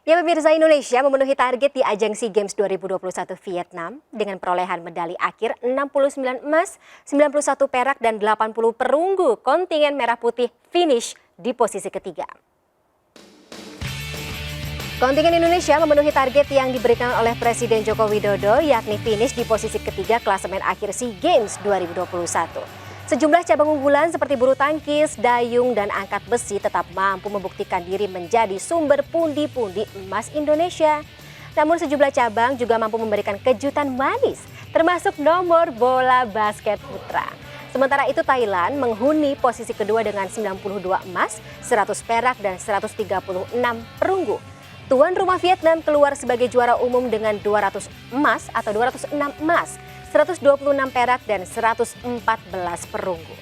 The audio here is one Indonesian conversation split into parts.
Ya, pemirsa, Indonesia memenuhi target di ajang SEA Games 2021 Vietnam dengan perolehan medali akhir 69 emas, 91 perak, dan 80 perunggu. Kontingen Merah Putih finish di posisi ketiga. Kontingen Indonesia memenuhi target yang diberikan oleh Presiden Joko Widodo, yakni finish di posisi ketiga klasemen akhir SEA Games 2021. Sejumlah cabang unggulan seperti bulu tangkis, dayung, dan angkat besi tetap mampu membuktikan diri menjadi sumber pundi-pundi emas Indonesia. Namun sejumlah cabang juga mampu memberikan kejutan manis, termasuk nomor bola basket putra. Sementara itu Thailand menghuni posisi kedua dengan 92 emas, 100 perak, dan 136 perunggu. Tuan rumah Vietnam keluar sebagai juara umum dengan 200 emas atau 206 emas, 126 perak, dan 114 perunggu.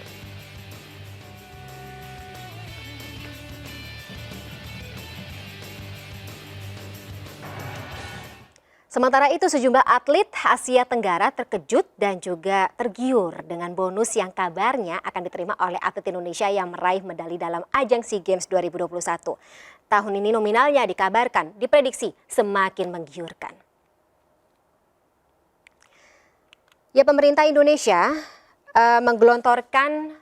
Sementara itu sejumlah atlet Asia Tenggara terkejut dan juga tergiur dengan bonus yang kabarnya akan diterima oleh atlet Indonesia yang meraih medali dalam ajang SEA Games 2021. Tahun ini nominalnya dikabarkan diprediksi semakin menggiurkan. Ya, pemerintah Indonesia menggelontorkan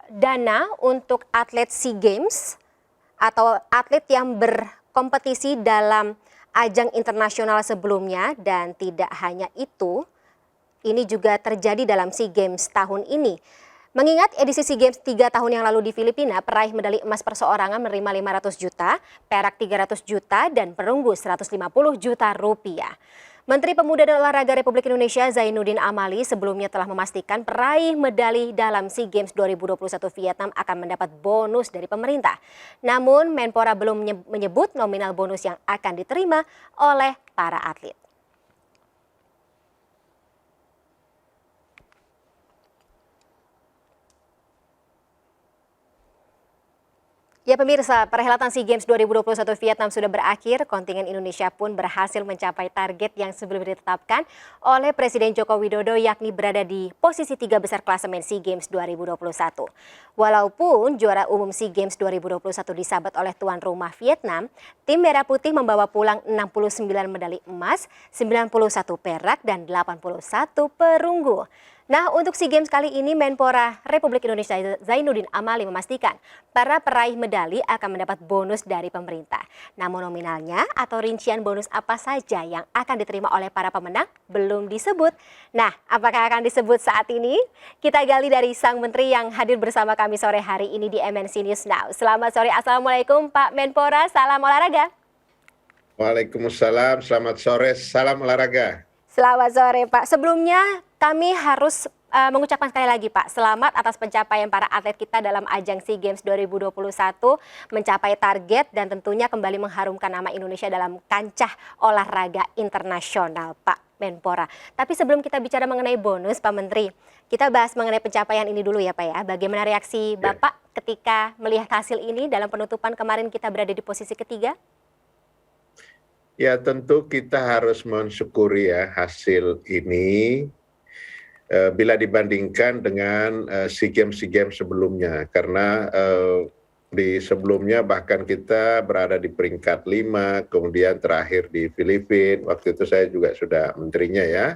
dana untuk atlet SEA Games atau atlet yang berkompetisi dalam ajang internasional sebelumnya, dan tidak hanya itu, ini juga terjadi dalam SEA Games tahun ini. Mengingat edisi SEA Games 3 tahun yang lalu di Filipina, peraih medali emas perseorangan menerima 500 juta, perak 300 juta, dan perunggu 150 juta rupiah. Menteri Pemuda dan Olahraga Republik Indonesia Zainuddin Amali sebelumnya telah memastikan peraih medali dalam SEA Games 2021 Vietnam akan mendapat bonus dari pemerintah. Namun Menpora belum menyebut nominal bonus yang akan diterima oleh para atlet. Ya, pemirsa, perhelatan SEA Games 2021 Vietnam sudah berakhir. Kontingen Indonesia pun berhasil mencapai target yang sebelumnya ditetapkan oleh Presiden Joko Widodo, yakni berada di posisi 3 besar klasemen SEA Games 2021. Walaupun juara umum SEA Games 2021 disabat oleh tuan rumah Vietnam, tim Merah Putih membawa pulang 69 medali emas, 91 perak, dan 81 perunggu. Nah, untuk SEA Games kali ini Menpora Republik Indonesia Zainuddin Amali memastikan para peraih medali akan mendapat bonus dari pemerintah. Namun nominalnya atau rincian bonus apa saja yang akan diterima oleh para pemenang belum disebut. Nah, apakah akan disebut saat ini? Kita gali dari sang menteri yang hadir bersama kami sore hari ini di MNC News Now. Selamat sore, Assalamualaikum Pak Menpora, salam olahraga. Waalaikumsalam, selamat sore, salam olahraga. Selamat sore Pak. Sebelumnya kami harus mengucapkan sekali lagi Pak, selamat atas pencapaian para atlet kita dalam ajang SEA Games 2021, mencapai target dan tentunya kembali mengharumkan nama Indonesia dalam kancah olahraga internasional Pak Menpora. Tapi sebelum kita bicara mengenai bonus Pak Menteri, kita bahas mengenai pencapaian ini dulu ya Pak ya. Bagaimana reaksi Bapak ketika melihat hasil ini dalam penutupan kemarin kita berada di posisi ketiga? Ya, tentu kita harus mensyukuri ya hasil ini bila dibandingkan dengan SEA Games sebelumnya, karena di sebelumnya bahkan kita berada di peringkat 5, kemudian terakhir di Filipina, waktu itu saya juga sudah menterinya ya,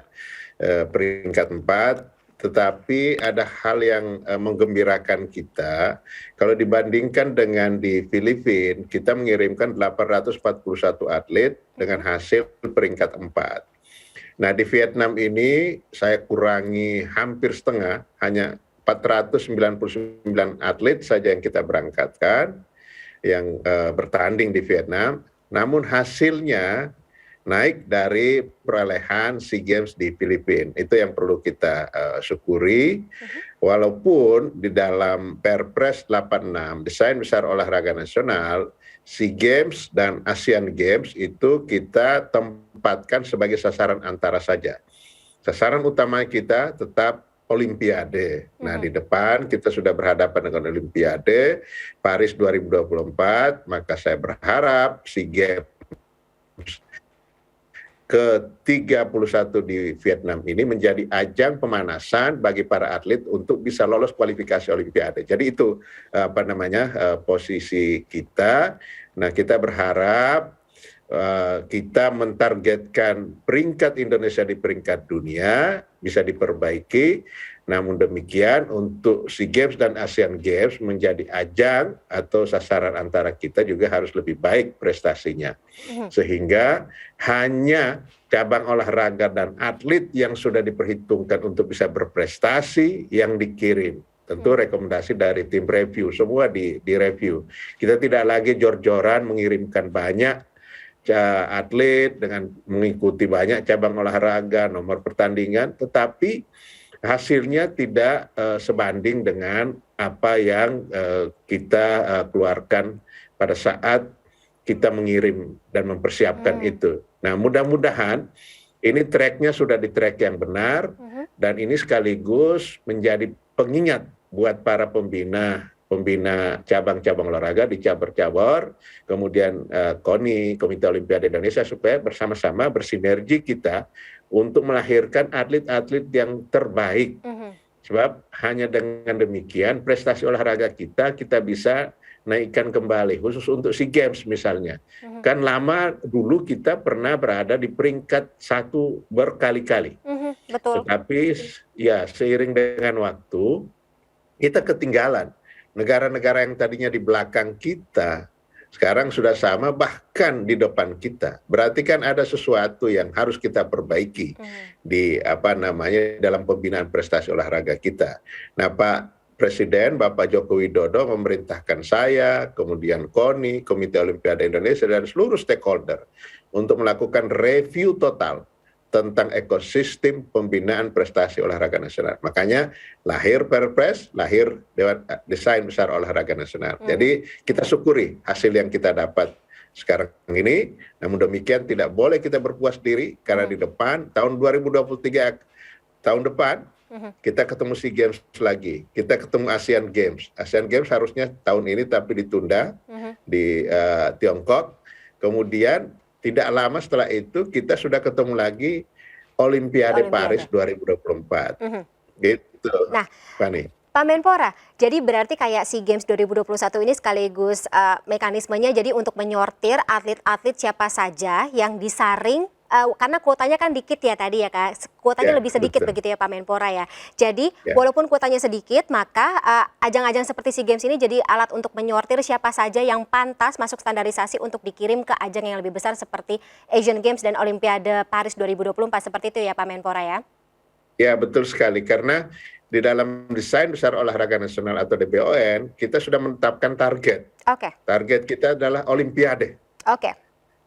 peringkat 4. Tetapi ada hal yang menggembirakan kita, kalau dibandingkan dengan di Filipina, kita mengirimkan 841 atlet dengan hasil peringkat 4. Nah, di Vietnam ini saya kurangi hampir setengah, hanya 499 atlet saja yang kita berangkatkan, yang bertanding di Vietnam, namun hasilnya naik dari perolehan SEA Games di Filipina. Itu yang perlu kita syukuri. Walaupun di dalam Perpres 86, Desain Besar Olahraga Nasional, SEA Games dan Asian Games itu kita tempatkan sebagai sasaran antara saja. Sasaran utama kita tetap Olimpiade. Nah, di depan kita sudah berhadapan dengan Olimpiade Paris 2024, maka saya berharap SEA Games ke-31 di Vietnam ini menjadi ajang pemanasan bagi para atlet untuk bisa lolos kualifikasi Olimpiade. Jadi itu posisi kita. Nah, kita berharap kita mentargetkan peringkat Indonesia di peringkat dunia bisa diperbaiki. Namun demikian untuk SEA Games dan ASEAN Games menjadi ajang atau sasaran antara kita juga harus lebih baik prestasinya. Sehingga hanya cabang olahraga dan atlet yang sudah diperhitungkan untuk bisa berprestasi yang dikirim. Tentu rekomendasi dari tim review, semua direview. Kita tidak lagi jor-joran mengirimkan banyak atlet dengan mengikuti banyak cabang olahraga, nomor pertandingan, tetapi hasilnya tidak sebanding dengan apa yang kita keluarkan pada saat kita mengirim dan mempersiapkan itu. Nah, mudah-mudahan ini tracknya sudah di track yang benar dan ini sekaligus menjadi pengingat buat para pembina cabang-cabang olahraga di cabur-cabur, kemudian KONI, Komite Olimpiade Indonesia, supaya bersama-sama bersinergi kita untuk melahirkan atlet-atlet yang terbaik. Sebab hanya dengan demikian prestasi olahraga kita bisa naikkan kembali, khusus untuk SEA Games misalnya. Kan lama dulu kita pernah berada di peringkat 1 berkali-kali. Betul. Tetapi ya seiring dengan waktu kita ketinggalan. Negara-negara yang tadinya di belakang kita sekarang sudah sama bahkan di depan kita. Berarti kan ada sesuatu yang harus kita perbaiki di dalam pembinaan prestasi olahraga kita. Nah, Pak Presiden Bapak Joko Widodo memerintahkan saya, kemudian KONI, Komite Olimpiade Indonesia dan seluruh stakeholder untuk melakukan review total tentang ekosistem pembinaan prestasi olahraga nasional. Makanya lahir Perpres, lahir Desain Besar Olahraga Nasional. Jadi kita syukuri hasil yang kita dapat sekarang ini. Namun demikian tidak boleh kita berpuas diri karena di depan tahun 2023 tahun depan kita ketemu SEA Games lagi, kita ketemu ASEAN Games. ASEAN Games harusnya tahun ini tapi ditunda di Tiongkok. Kemudian tidak lama setelah itu kita sudah ketemu lagi Olimpiade Paris 2024. Gitu. Nah, Fani. Pak Menpora, jadi berarti kayak SEA Games 2021 ini sekaligus mekanismenya jadi untuk menyortir atlet-atlet siapa saja yang disaring, karena kuotanya kan dikit ya tadi ya Kak, kuotanya lebih sedikit betul. Begitu ya Pak Menpora ya. Jadi walaupun kuotanya sedikit, maka ajang-ajang seperti SEA Games ini jadi alat untuk menyortir siapa saja yang pantas masuk standarisasi untuk dikirim ke ajang yang lebih besar seperti Asian Games dan Olimpiade Paris 2024, seperti itu ya Pak Menpora ya? Ya betul sekali, karena di dalam Desain Besar Olahraga Nasional atau DBON, kita sudah menetapkan target. Target kita adalah Olimpiade.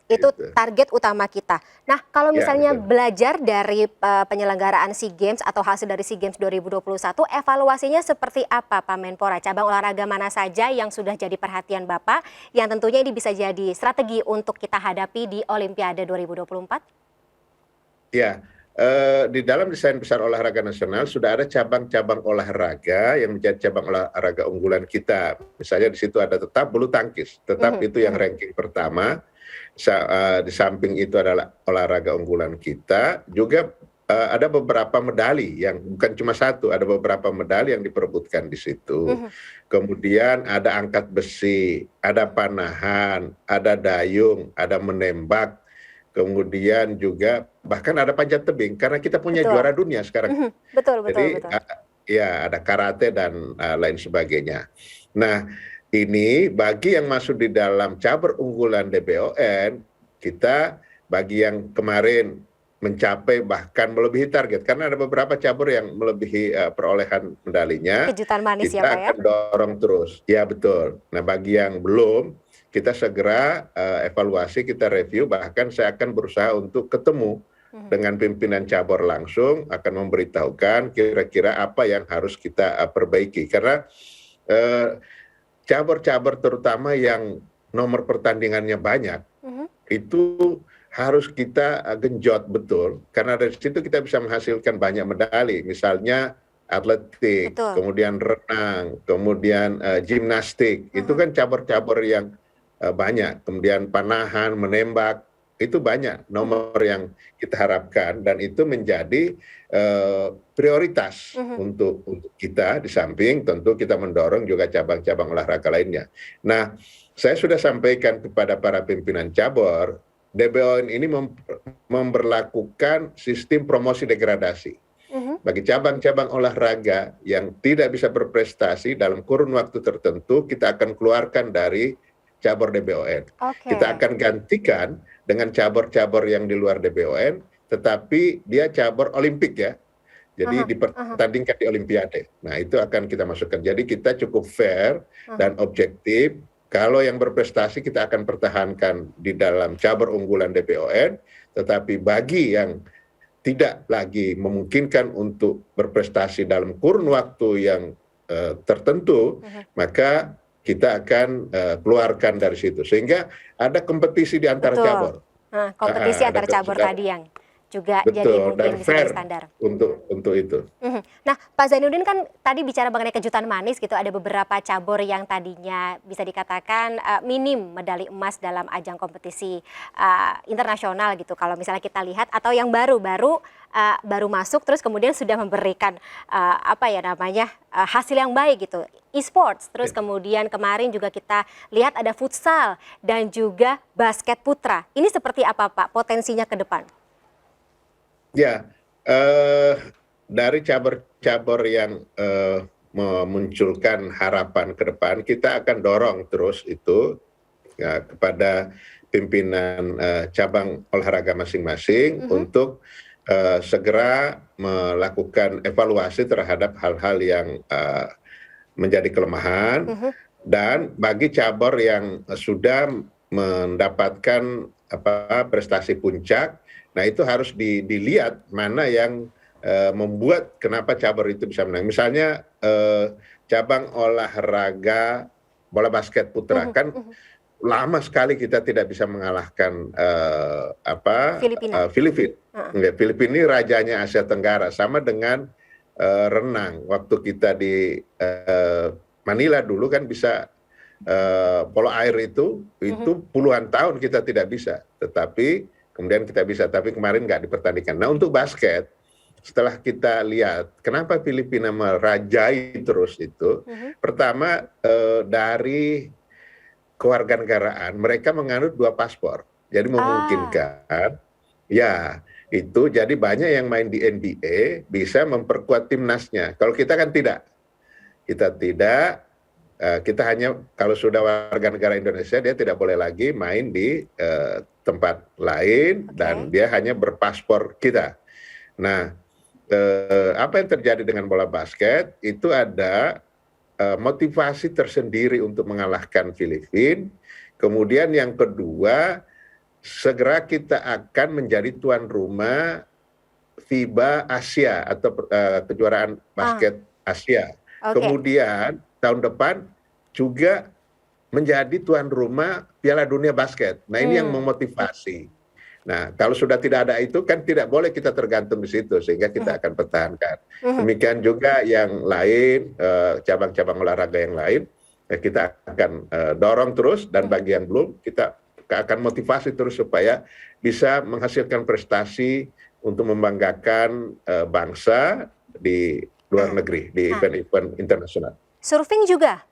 Itu target utama kita. Nah, kalau misalnya belajar dari penyelenggaraan SEA Games atau hasil dari SEA Games 2021, evaluasinya seperti apa Pak Menpora? Cabang olahraga mana saja yang sudah jadi perhatian Bapak, yang tentunya ini bisa jadi strategi untuk kita hadapi di Olimpiade 2024? Ya, di dalam Desain Besar Olahraga Nasional sudah ada cabang-cabang olahraga yang menjadi cabang olahraga unggulan kita. Misalnya di situ ada tetap bulu tangkis, tetap itu yang ranking pertama. Di samping itu adalah olahraga unggulan kita, juga ada beberapa medali yang bukan cuma satu, ada beberapa medali yang diperebutkan di situ. Kemudian ada angkat besi, ada panahan, ada dayung, ada menembak, kemudian juga bahkan ada panjat tebing karena kita punya juara dunia sekarang. Jadi ya ada karate dan lain sebagainya. Nah, ini bagi yang masuk di dalam cabur unggulan DBON, kita bagi yang kemarin mencapai bahkan melebihi target, karena ada beberapa cabur yang melebihi perolehan medalinya. Kejutan manis kita ya Pak ya? akan dorong terus. Ya betul. Nah bagi yang belum, kita segera evaluasi, kita review, bahkan saya akan berusaha untuk ketemu dengan pimpinan cabur langsung, akan memberitahukan kira-kira apa yang harus kita perbaiki. Karena cabur-cabur terutama yang nomor pertandingannya banyak, itu harus kita genjot betul, karena dari situ kita bisa menghasilkan banyak medali, misalnya atletik, kemudian renang, kemudian gimnastik, itu kan cabur-cabur yang banyak, kemudian panahan, menembak, itu banyak nomor yang kita harapkan, dan itu menjadi prioritas untuk kita, di samping tentu kita mendorong juga cabang-cabang olahraga lainnya. Nah, saya sudah sampaikan kepada para pimpinan cabur DBON ini memberlakukan sistem promosi degradasi. Bagi cabang-cabang olahraga yang tidak bisa berprestasi dalam kurun waktu tertentu, kita akan keluarkan dari cabur DBON. Kita akan gantikan dengan cabur-cabur yang di luar DBON, tetapi dia cabur olimpik ya. Jadi dipertandingkan di Olimpiade. Nah, itu akan kita masukkan. Jadi kita cukup fair dan objektif. Kalau yang berprestasi kita akan pertahankan di dalam cabur unggulan DBON, tetapi bagi yang tidak lagi memungkinkan untuk berprestasi dalam kurun waktu yang tertentu, maka kita akan keluarkan dari situ. Sehingga ada kompetisi di antara cabur. Kompetisi antar cabur tadi yang juga jadi mungkin bisa jadi standar. Untuk itu. Nah, Pak Zainuddin kan tadi bicara mengenai kejutan manis gitu, ada beberapa cabur yang tadinya bisa dikatakan minim medali emas dalam ajang kompetisi internasional gitu. Kalau misalnya kita lihat, atau yang baru masuk terus kemudian sudah memberikan hasil yang baik gitu. E-sports, terus kemudian kemarin juga kita lihat ada futsal dan juga basket putra. Ini seperti apa Pak potensinya ke depan? Ya, dari cabur-cabur yang memunculkan harapan ke depan, kita akan dorong terus itu ya, kepada pimpinan cabang olahraga masing-masing untuk segera melakukan evaluasi terhadap hal-hal yang menjadi kelemahan, dan bagi cabur yang sudah mendapatkan prestasi puncak, nah itu harus dilihat mana yang membuat kenapa cabur itu bisa menang. Misalnya cabang olahraga bola basket putra kan lama sekali kita tidak bisa mengalahkan Filipina. Filipina ini rajanya Asia Tenggara, sama dengan renang. Waktu kita di Manila dulu kan bisa polo air itu puluhan tahun kita tidak bisa, tetapi kemudian kita bisa, tapi kemarin nggak dipertandingkan. Nah, untuk basket, setelah kita lihat kenapa Filipina merajai terus itu, pertama dari kewarganegaraan, mereka menganut 2 paspor, jadi memungkinkan, ya itu jadi banyak yang main di NBA bisa memperkuat timnasnya. Kalau kita kan tidak, kita hanya kalau sudah warga negara Indonesia dia tidak boleh lagi main di tempat lain dan dia hanya berpaspor kita. Nah, apa yang terjadi dengan bola basket itu ada motivasi tersendiri untuk mengalahkan Filipina. Kemudian yang kedua, segera kita akan menjadi tuan rumah FIBA Asia atau kejuaraan basket Asia. Kemudian tahun depan juga menjadi tuan rumah Piala Dunia Basket. Nah, ini yang memotivasi. Nah, kalau sudah tidak ada itu kan tidak boleh kita tergantung di situ, sehingga kita akan pertahankan. Demikian juga yang lain, cabang-cabang olahraga yang lain, kita akan dorong terus, dan bagi yang belum, kita akan motivasi terus supaya bisa menghasilkan prestasi untuk membanggakan bangsa di luar negeri, di event-event internasional. Surfing juga,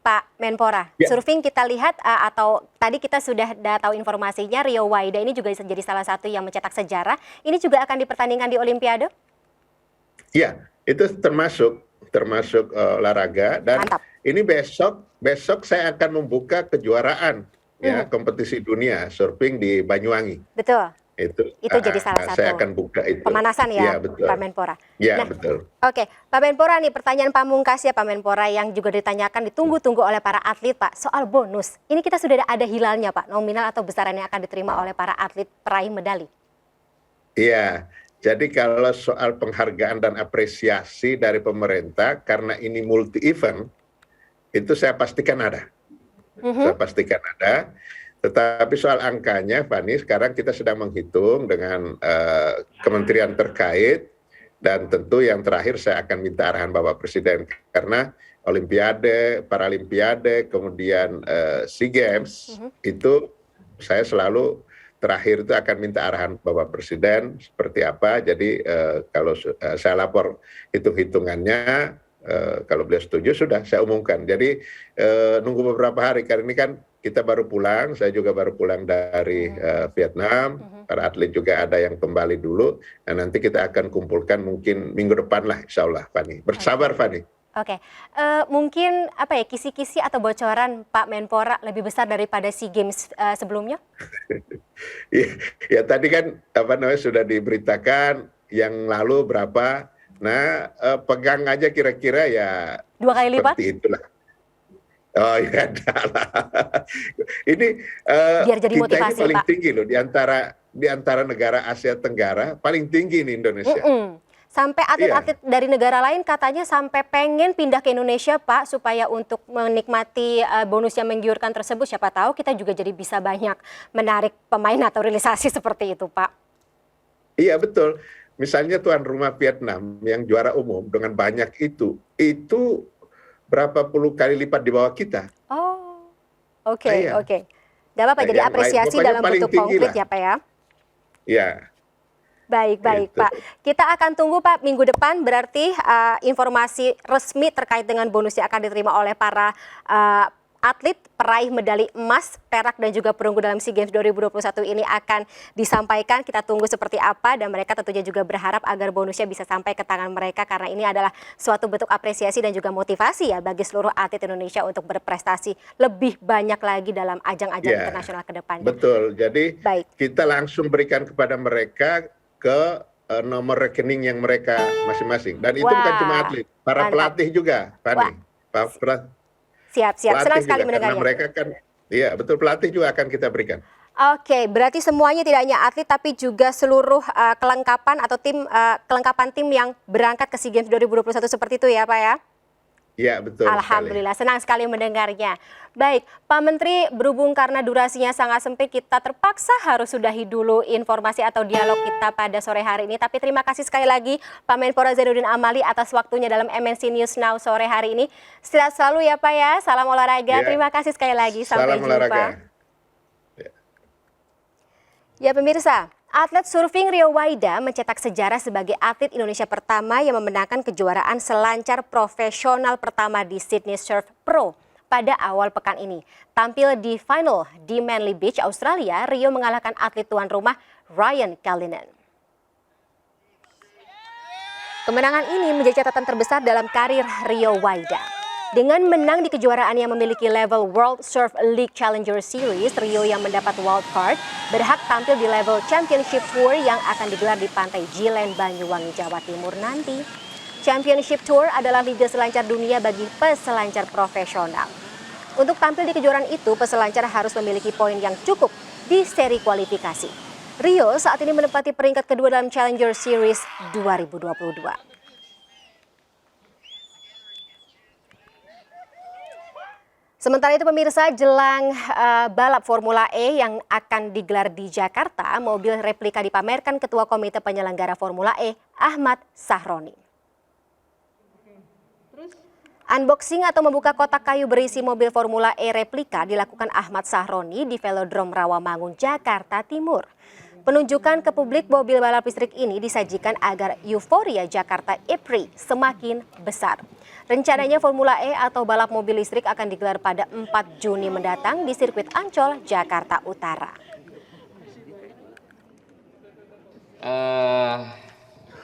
Pak Menpora. Ya. Surfing kita lihat atau tadi kita sudah tahu informasinya, Rio Waida ini juga jadi salah satu yang mencetak sejarah. Ini juga akan dipertandingkan di Olimpiade? Iya, itu termasuk olahraga, dan mantap. Ini besok saya akan membuka kejuaraan ya kompetisi dunia surfing di Banyuwangi. Betul. Itu jadi salah satu. Saya akan buka itu. Pemanasan ya, Pak Menpora. Ya, betul. Oke, Pak Menpora nih, pertanyaan pamungkas ya Pak Menpora yang juga ditanyakan, ditunggu-tunggu oleh para atlet Pak, soal bonus. Ini kita sudah ada hilalnya Pak, nominal atau besaran yang akan diterima oleh para atlet peraih medali. Iya, jadi kalau soal penghargaan dan apresiasi dari pemerintah, karena ini multi event, itu saya pastikan ada. Saya pastikan ada. Tetapi soal angkanya, Fani, sekarang kita sedang menghitung dengan kementerian terkait, dan tentu yang terakhir saya akan minta arahan Bapak Presiden, karena Olimpiade, Paralimpiade, kemudian SEA Games, itu saya selalu terakhir itu akan minta arahan Bapak Presiden seperti apa. Jadi kalau saya lapor hitung-hitungannya, kalau beliau setuju sudah saya umumkan. Jadi nunggu beberapa hari, karena ini kan kita baru pulang, saya juga baru pulang dari Vietnam, para atlet juga ada yang kembali dulu, dan nanti kita akan kumpulkan mungkin minggu depan lah, insya Allah, Fani. Bersabar, Fani. Oke, mungkin apa ya kisi-kisi atau bocoran Pak Menpora lebih besar daripada SEA Games sebelumnya? Ya tadi kan sudah diberitakan yang lalu berapa. Nah, pegang aja kira-kira ya 2 kali lipat? Seperti itulah. Oh ya, lah. Ini Biar jadi kita motivasi, ini paling Pak. tinggi loh di antara negara Asia Tenggara, paling tinggi nih Indonesia. Sampai atlet-atlet dari negara lain katanya sampai pengen pindah ke Indonesia, Pak, supaya untuk menikmati bonus yang menggiurkan tersebut. Siapa tahu kita juga jadi bisa banyak menarik pemain naturalisasi seperti itu, Pak. Iya, betul. Misalnya tuan rumah Vietnam yang juara umum dengan banyak itu berapa puluh kali lipat di bawah kita. Oh, oke. Iya. Gak apa-apa, jadi Yang apresiasi pokoknya dalam paling bentuk tinggi konkret lah. ya, Pak ya. Ya. Baik, Gitu. Pak. Kita akan tunggu, Pak, minggu depan berarti informasi resmi terkait dengan bonus yang akan diterima oleh para atlet peraih medali emas, perak, dan juga perunggu dalam SEA Games 2021 ini akan disampaikan. Kita tunggu seperti apa, dan mereka tentunya juga berharap agar bonusnya bisa sampai ke tangan mereka, karena ini adalah suatu bentuk apresiasi dan juga motivasi ya bagi seluruh atlet Indonesia untuk berprestasi lebih banyak lagi dalam ajang-ajang internasional ke depan. Betul, jadi kita langsung berikan kepada mereka ke nomor rekening yang mereka masing-masing. Dan itu bukan cuma atlet, para pelatih juga, Fani. Siap. Senang sekali mendengarnya. Karena mereka kan, iya betul, pelatih juga akan kita berikan. Oke, berarti semuanya tidak hanya atlet tapi juga seluruh kelengkapan atau kelengkapan tim yang berangkat ke SEA Games 2021 seperti itu ya, Pak ya? Iya, betul. Alhamdulillah, senang sekali mendengarnya. Baik, Pak Menteri, berhubung karena durasinya sangat sempit, kita terpaksa harus sudahi dulu informasi atau dialog kita pada sore hari ini. Tapi terima kasih sekali lagi Pak Menpora Zainuddin Amali atas waktunya dalam MNC News Now sore hari ini. Sehat selalu ya Pak ya, salam olahraga. Terima kasih sekali lagi, sampai jumpa. Olahraga. Ya pemirsa, atlet surfing Rio Waida mencetak sejarah sebagai atlet Indonesia pertama yang memenangkan kejuaraan selancar profesional pertama di Sydney Surf Pro pada awal pekan ini. Tampil di final di Manly Beach, Australia, Rio mengalahkan atlet tuan rumah Ryan Callinan. Kemenangan ini menjadi catatan terbesar dalam karir Rio Waida. Dengan menang di kejuaraan yang memiliki level World Surf League Challenger Series, Rio yang mendapat wildcard berhak tampil di level Championship Tour yang akan digelar di pantai Jilen, Banyuwangi, Jawa Timur nanti. Championship Tour adalah liga selancar dunia bagi peselancar profesional. Untuk tampil di kejuaraan itu, peselancar harus memiliki poin yang cukup di seri kualifikasi. Rio saat ini menempati peringkat kedua dalam Challenger Series 2022. Sementara itu pemirsa, jelang balap Formula E yang akan digelar di Jakarta, mobil replika dipamerkan Ketua Komite Penyelenggara Formula E, Ahmad Sahroni. Unboxing atau membuka kotak kayu berisi mobil Formula E replika dilakukan Ahmad Sahroni di Velodrome Rawamangun, Jakarta Timur. Penunjukan ke publik mobil balap listrik ini disajikan agar euforia Jakarta E-Prix semakin besar. Rencananya Formula E atau balap mobil listrik akan digelar pada 4 Juni mendatang di sirkuit Ancol, Jakarta Utara.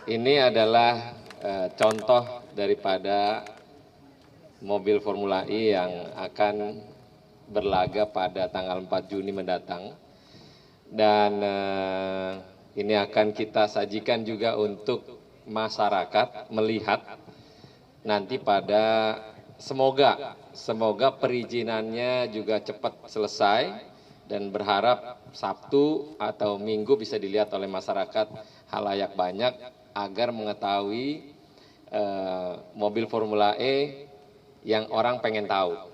Ini adalah contoh daripada mobil Formula E yang akan berlaga pada tanggal 4 Juni mendatang. Dan ini akan kita sajikan juga untuk masyarakat melihat nanti pada semoga perizinannya juga cepat selesai dan berharap Sabtu atau Minggu bisa dilihat oleh masyarakat halayak banyak agar mengetahui mobil Formula E yang orang pengen tahu.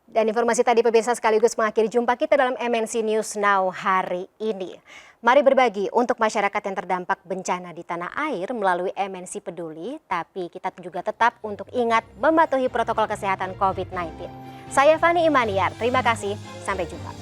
Dan informasi tadi pemirsa sekaligus mengakhiri jumpa kita dalam MNC News Now hari ini. Mari berbagi untuk masyarakat yang terdampak bencana di tanah air melalui MNC Peduli, tapi kita juga tetap untuk ingat mematuhi protokol kesehatan COVID-19. Saya Fani Imaniar, terima kasih, sampai jumpa.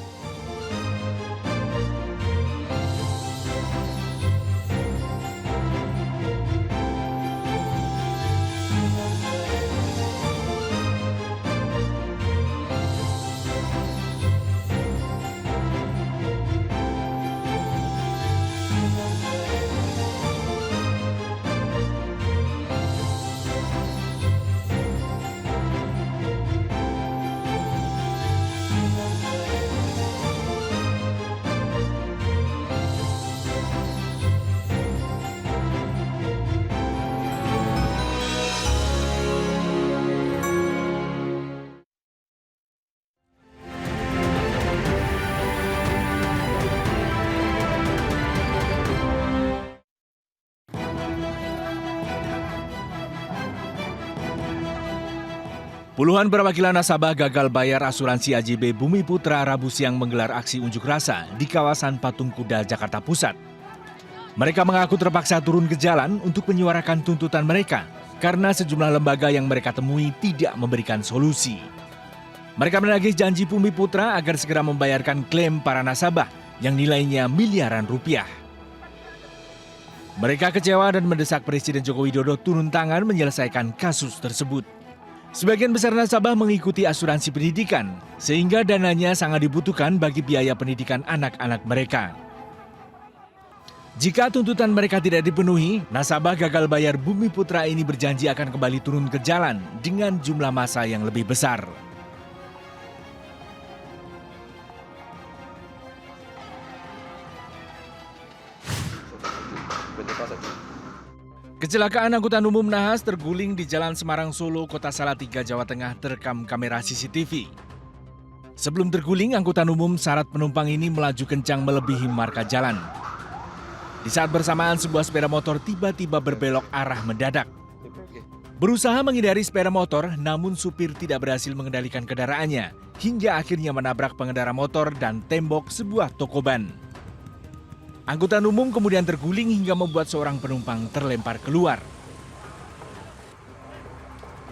Puluhan perwakilan nasabah gagal bayar asuransi AJB Bumi Putra Rabu siang menggelar aksi unjuk rasa di kawasan Patung Kuda, Jakarta Pusat. Mereka mengaku terpaksa turun ke jalan untuk menyuarakan tuntutan mereka karena sejumlah lembaga yang mereka temui tidak memberikan solusi. Mereka menagih janji Bumi Putra agar segera membayarkan klaim para nasabah yang nilainya miliaran rupiah. Mereka kecewa dan mendesak Presiden Joko Widodo turun tangan menyelesaikan kasus tersebut. Sebagian besar nasabah mengikuti asuransi pendidikan, sehingga dananya sangat dibutuhkan bagi biaya pendidikan anak-anak mereka. Jika tuntutan mereka tidak dipenuhi, nasabah gagal bayar Bumi Putra ini berjanji akan kembali turun ke jalan dengan jumlah massa yang lebih besar. Kecelakaan angkutan umum nahas terguling di Jalan Semarang Solo, Kota Salatiga, Jawa Tengah terekam kamera CCTV. Sebelum terguling, angkutan umum syarat penumpang ini melaju kencang melebihi marka jalan. Di saat bersamaan, sebuah sepeda motor tiba-tiba berbelok arah mendadak. Berusaha menghindari sepeda motor, namun supir tidak berhasil mengendalikan kendaraannya, hingga akhirnya menabrak pengendara motor dan tembok sebuah toko ban. Angkutan umum kemudian terguling hingga membuat seorang penumpang terlempar keluar.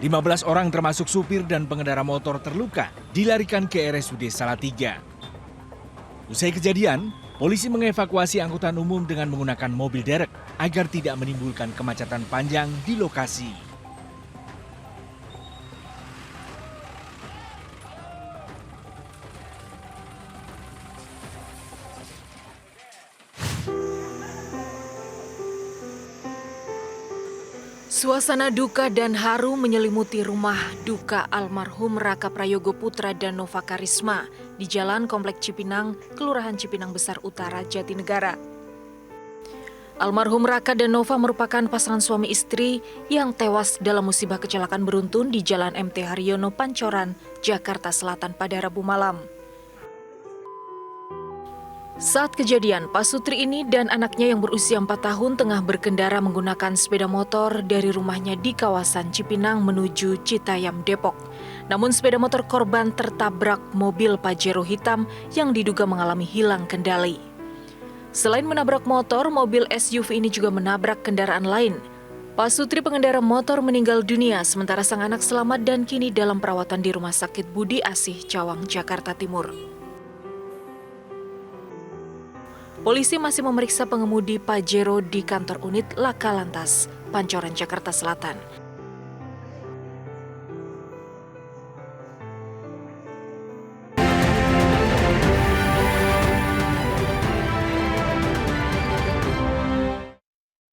15 orang termasuk supir dan pengendara motor terluka dilarikan ke RSUD Salatiga. Usai kejadian, polisi mengevakuasi angkutan umum dengan menggunakan mobil derek agar tidak menimbulkan kemacetan panjang di lokasi. Suasana duka dan haru menyelimuti rumah duka almarhum Raka Prayogo Putra dan Nova Karisma di Jalan Komplek Cipinang, Kelurahan Cipinang Besar Utara, Jatinegara. Almarhum Raka dan Nova merupakan pasangan suami istri yang tewas dalam musibah kecelakaan beruntun di Jalan MT Haryono, Pancoran, Jakarta Selatan pada Rabu malam. Saat kejadian, Pak Sutri ini dan anaknya yang berusia 4 tahun tengah berkendara menggunakan sepeda motor dari rumahnya di kawasan Cipinang menuju Citayam, Depok. Namun sepeda motor korban tertabrak mobil Pajero hitam yang diduga mengalami hilang kendali. Selain menabrak motor, mobil SUV ini juga menabrak kendaraan lain. Pak Sutri pengendara motor meninggal dunia, sementara sang anak selamat dan kini dalam perawatan di Rumah Sakit Budi Asih, Cawang, Jakarta Timur. Polisi masih memeriksa pengemudi Pajero di kantor unit Laka Lantas, Pancoran, Jakarta Selatan.